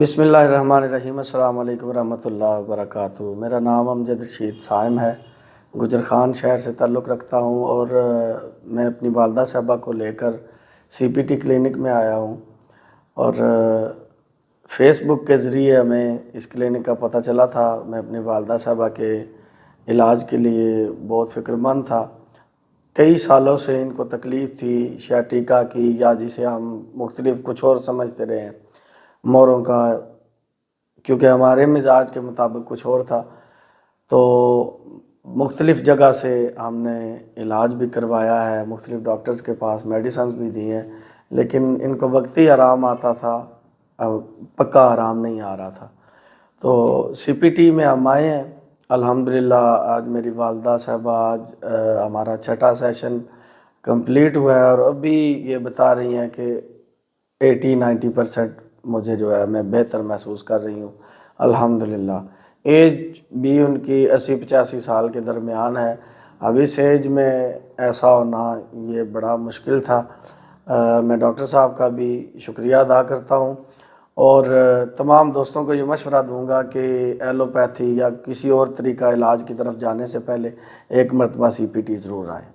بسم اللہ الرحمن الرحیم۔ السلام علیکم ورحمۃ اللہ وبرکاتہ۔ میرا نام امجد رشید صائم ہے، گجر خان شہر سے تعلق رکھتا ہوں، اور میں اپنی والدہ صاحبہ کو لے کر سی پی ٹی کلینک میں آیا ہوں، اور فیس بک کے ذریعے ہمیں اس کلینک کا پتہ چلا تھا۔ میں اپنی والدہ صاحبہ کے علاج کے لیے بہت فکر مند تھا۔ کئی سالوں سے ان کو تکلیف تھی شیاٹیکا کی، یا جسے ہم مختلف کچھ اور سمجھتے رہے ہیں، موروں کا، کیونکہ ہمارے مزاج کے مطابق کچھ اور تھا۔ تو مختلف جگہ سے ہم نے علاج بھی کروایا ہے، مختلف ڈاکٹرز کے پاس میڈیسنز بھی دی ہیں، لیکن ان کو وقتی آرام آتا تھا، پکا آرام نہیں آ رہا تھا۔ تو سی پی ٹی میں ہم آئے ہیں، الحمدللہ آج میری والدہ صاحبہ، آج ہمارا چھٹا سیشن کمپلیٹ ہوا ہے، اور ابھی یہ بتا رہی ہیں کہ 80-90% مجھے جو ہے میں بہتر محسوس کر رہی ہوں الحمدللہ۔ ایج بھی ان کی 80-85 سال کے درمیان ہے۔ اب اس ایج میں ایسا ہونا یہ بڑا مشکل تھا۔ میں ڈاکٹر صاحب کا بھی شکریہ ادا کرتا ہوں، اور تمام دوستوں کو یہ مشورہ دوں گا کہ ایلوپیتھی یا کسی اور طریقہ علاج کی طرف جانے سے پہلے ایک مرتبہ سی پی ٹی ضرور آئیں۔